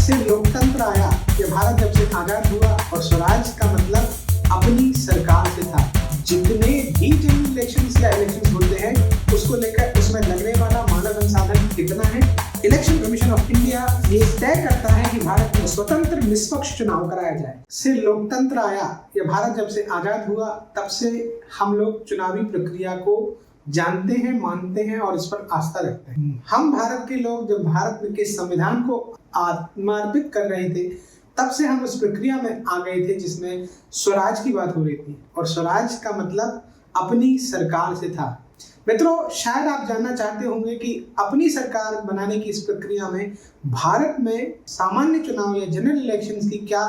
से लोकतंत्र आया, ये भारत जब से आजाद हुआ और स्वराज का मतलब अपनी सरकार से था। जितने भी जनरल इलेक्शंस या इलेक्शंस होते हैं उसको लेकर उसमें लगने वाला मानव संसाधन कितना है। इलेक्शन कमीशन ऑफ इंडिया ये तय करता है कि भारत में स्वतंत्र निष्पक्ष चुनाव कराया जाए। से लोकतंत्र आया, ये भारत जब से आजाद हुआ तब से हम लोग चुनावी प्रक्रिया को जानते हैं, मानते हैं और इस पर आस्था रखते हैं। हम भारत के लोग जब भारत के संविधान को आत्मार्पित कर रहे थे तब से हम उस प्रक्रिया में आ गए थे जिसमें स्वराज की बात हो रही थी और स्वराज का मतलब अपनी सरकार से था। मित्रों, शायद आप जानना चाहते होंगे कि अपनी सरकार बनाने की इस प्रक्रिया में भारत में सामान्य चुनाव या जनरल इलेक्शंस की क्या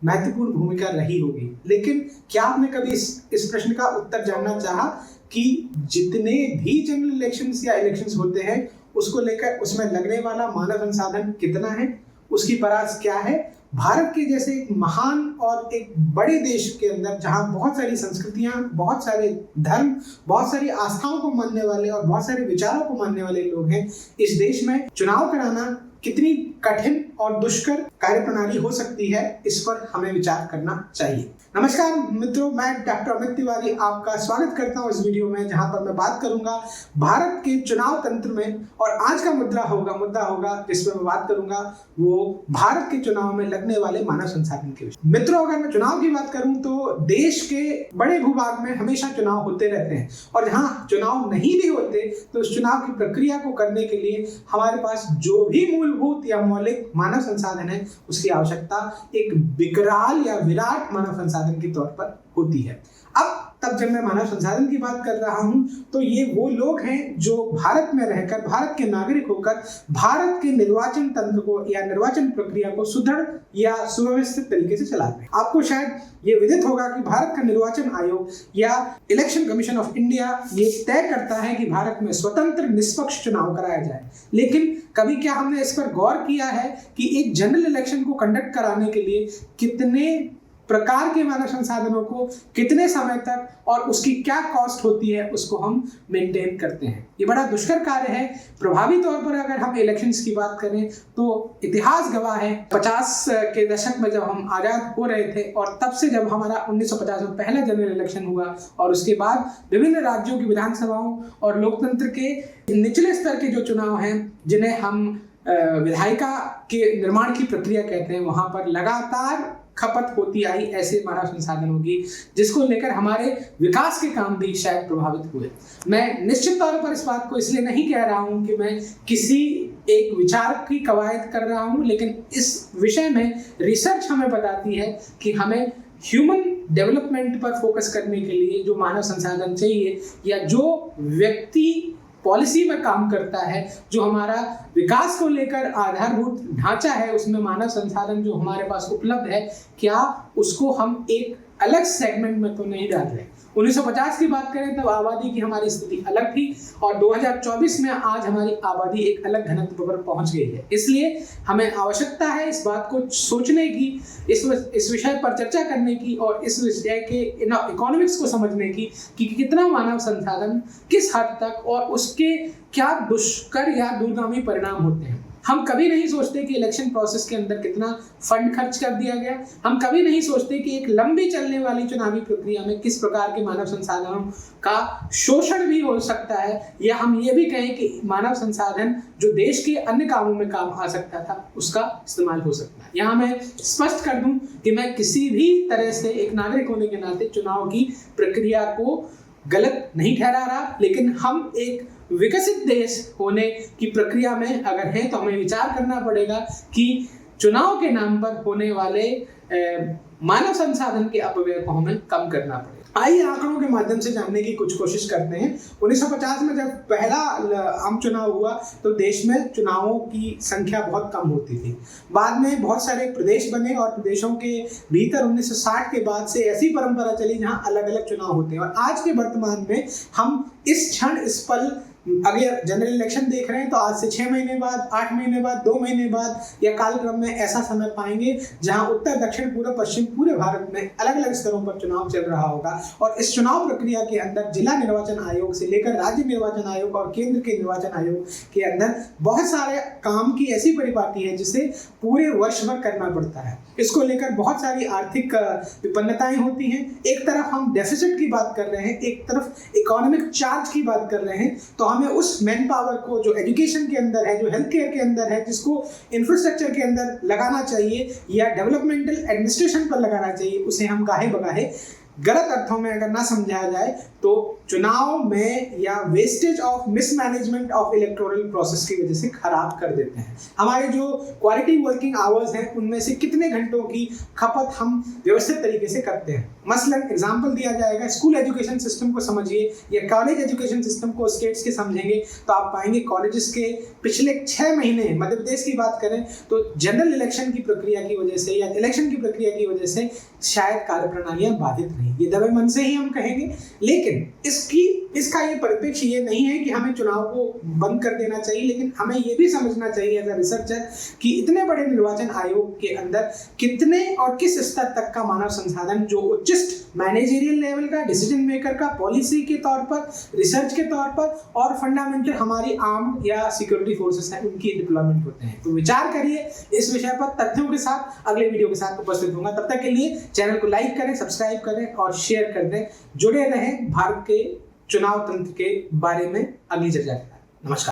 महत्वपूर्ण भूमिका रही होगी। लेकिन क्या आपने कभी इस प्रश्न का उत्तर जानना चाहा कि जितने भी जनरल इलेक्शंस या इलेक्शंस होते हैं उसको लेकर उसमें लगने वाला मानव संसाधन कितना है, उसकी परास क्या है। भारत के जैसे एक महान और एक बड़े देश के अंदर जहां बहुत सारी संस्कृतियां, बहुत सारे धर्म, बहुत सारी आस्थाओं को मानने वाले और बहुत सारे विचारों को मानने वाले लोग हैं, इस देश में चुनाव कराना कितनी कठिन और दुष्कर कार्यप्रणाली हो सकती है, इस पर हमें विचार करना चाहिए। नमस्कार मित्रों, मैं डॉक्टर अमित तिवारी आपका स्वागत करता हूं इस वीडियो में, जहां पर मैं बात करूंगा भारत के चुनाव तंत्र में। और आज का मुद्दा होगा जिसमें मैं बात करूंगा वो भारत के चुनाव में लगने वाले मानव संसाधन के विषय। मित्रों, अगर मैं चुनाव की बात करूं तो देश के बड़े भूभाग में हमेशा चुनाव होते रहते हैं और जहाँ चुनाव नहीं भी होते तो उस चुनाव की प्रक्रिया को करने के लिए हमारे पास जो भी मूलभूत या मौलिक मानव संसाधन है उसकी आवश्यकता एक विकराल या विराट मानव संसाधन के तौर पर होती है। अब तब जब मैं मानव संसाधन की बात कर रहा हूं तो ये वो लोग हैं जो भारत में रहकर, भारत के नागरिक होकर भारत के निर्वाचन तंत्र को या निर्वाचन प्रक्रिया को सुदृढ़ या सुव्यवस्थित तरीके से चलाते हैं। आपको शायद ये विदित होगा कि भारत का निर्वाचन आयोग या इलेक्शन कमीशन ऑफ इंडिया ये तय करता है कि भारत में स्वतंत्र निष्पक्ष चुनाव कराया जाए। लेकिन कभी क्या हमने इस पर गौर किया है कि एक जनरल इलेक्शन को कंडक्ट कराने के लिए कितने प्रकार के मानव संसाधनों को कितने समय तक और उसकी क्या कॉस्ट होती है उसको हम मेंटेन करते हैं। ये बड़ा दुष्कर कार्य है। प्रभावी तौर पर अगर हम इलेक्शंस की बात करें तो इतिहास गवाह है 50 के दशक में जब हम आज़ाद हो रहे थे और तब से जब हमारा 1950 में पहला जनरल इलेक्शन हुआ और उसके बाद विभिन्न राज्यों की विधानसभाओं और लोकतंत्र के निचले स्तर के जो चुनाव हैं जिन्हें हम विधायिका के निर्माण की प्रक्रिया कहते हैं, वहां पर लगातार खपत होती आई ऐसे मानव संसाधनों की जिसको लेकर हमारे विकास के काम भी शायद प्रभावित हुए। मैं निश्चित तौर पर इस बात को इसलिए नहीं कह रहा हूं कि मैं किसी एक विचार की कवायद कर रहा हूं, लेकिन इस विषय में रिसर्च हमें बताती है कि हमें ह्यूमन डेवलपमेंट पर फोकस करने के लिए जो मानव संसाधन चाहिए या जो व्यक्ति पॉलिसी में काम करता है, जो हमारा विकास को लेकर आधारभूत ढांचा है, उसमें मानव संसाधन जो हमारे पास उपलब्ध है, क्या उसको हम एक अलग सेगमेंट में तो नहीं डाल रहे। 1950 की बात करें तब आबादी की हमारी स्थिति अलग थी और 2024 में आज हमारी आबादी एक अलग घनत्व पर पहुंच गई है। इसलिए हमें आवश्यकता है इस बात को सोचने की, इस विषय पर चर्चा करने की और इस विषय के इकोनॉमिक्स को समझने की कि कितना मानव संसाधन किस हद तक और उसके क्या दुष्कर या दूरगामी परिणाम होते हैं। हम कभी नहीं सोचते कि इलेक्शन प्रोसेस के अंदर कितना फंड खर्च कर दिया गया। हम कभी नहीं सोचते कि एक लंबी चलने वाली चुनावी प्रक्रिया में किस प्रकार के मानव संसाधनों का शोषण भी हो सकता है, या हम ये भी कहें कि मानव संसाधन जो देश के अन्य कामों में काम आ सकता था उसका इस्तेमाल हो सकता है। यहाँ मैं स्पष्ट कर दूं कि मैं किसी भी तरह से एक नागरिक होने के नाते चुनाव की प्रक्रिया को गलत नहीं ठहरा रहा, लेकिन हम एक विकसित देश होने की प्रक्रिया में अगर हैं तो हमें विचार करना पड़ेगा कि चुनाव के नाम पर होने वाले मानव संसाधन के अपव्यय को हमें कम करना पड़ेगा। आइए आंकड़ों के माध्यम से जानने की कुछ कोशिश करते हैं। 1950 में जब पहला आम चुनाव हुआ तो देश में चुनावों की संख्या बहुत कम होती थी। बाद में बहुत सारे प्रदेश बने और प्रदेशों के भीतर 1960 के बाद से ऐसी परंपरा चली जहां अलग अलग चुनाव होते हैं और आज के वर्तमान में हम इस क्षण इस पल अगर जनरल इलेक्शन देख रहे हैं तो आज से 6 महीने बाद, 8 महीने बाद, 2 महीने बाद या कालक्रम में ऐसा समय पाएंगे जहां उत्तर, दक्षिण, पूर्व, पश्चिम पूरे भारत में अलग अलग स्तरों पर चुनाव चल रहा होगा। और इस चुनाव प्रक्रिया के अंदर जिला निर्वाचन आयोग से लेकर राज्य निर्वाचन आयोग और केंद्र के निर्वाचन आयोग के अंदर बहुत सारे काम की ऐसी परिपाटी है जिसे पूरे वर्ष भर करना पड़ता है। इसको लेकर बहुत सारी आर्थिक विपन्नताएं होती हैं। एक तरफ हम डेफिसिट की बात कर रहे हैं, एक तरफ इकोनॉमिक चार्ज की बात कर रहे हैं, तो हमें उस मैन पावर को जो एजुकेशन के अंदर है, जो हेल्थ केयर के अंदर है, जिसको इंफ्रास्ट्रक्चर के अंदर लगाना चाहिए या डेवलपमेंटल एडमिनिस्ट्रेशन पर लगाना चाहिए, उसे हम गाहे बगाहे गलत अर्थों में अगर ना समझाया जाए तो चुनाव में या wastage of mismanagement of electoral process की वजह से खराब कर देते हैं। हमारे जो क्वालिटी वर्किंग आवर्स हैं उनमें से कितने घंटों की खपत हम व्यवस्थित तरीके से करते हैं। मसलन एग्जांपल दिया जाएगा, स्कूल एजुकेशन सिस्टम को समझिए या कॉलेज एजुकेशन सिस्टम को स्टेट्स के समझेंगे तो आप पाएंगे कॉलेजेस के पिछले 6 महीने, मध्य प्रदेश की बात करें तो जनरल इलेक्शन की प्रक्रिया की वजह से या इलेक्शन की प्रक्रिया की वजह से शायद कार्यप्रणालियां बाधित नहीं, ये दबे मन से ही हम कहेंगे। लेकिन इसका ये परिप्रेक्ष्य ये नहीं है कि हमें चुनाव को बंद कर देना चाहिए, लेकिन हमें ये भी समझना चाहिए एज अ रिसर्चर कि इतने बड़े निर्वाचन आयोग के अंदर कितने और किस स्तर तक का मानव संसाधन जो उच्चिष्ट मैनेजरियल लेवल का, डिसीजन मेकर का, पॉलिसी के तौर पर, रिसर्च के तौर पर और फंडामेंटल हमारी आर्म्ड या सिक्योरिटी फोर्सेस हैं उनकी डिप्लॉयमेंट होते हैं। तो विचार करिए इस विषय पर, तथ्यों के साथ अगले वीडियो के साथ उपस्थित होगा। तब तक के लिए चैनल को लाइक करें, सब्सक्राइब करें और शेयर कर दें। जुड़े रहें भारत के चुनाव तंत्र के बारे में अगली चर्चा के साथ। नमस्कार।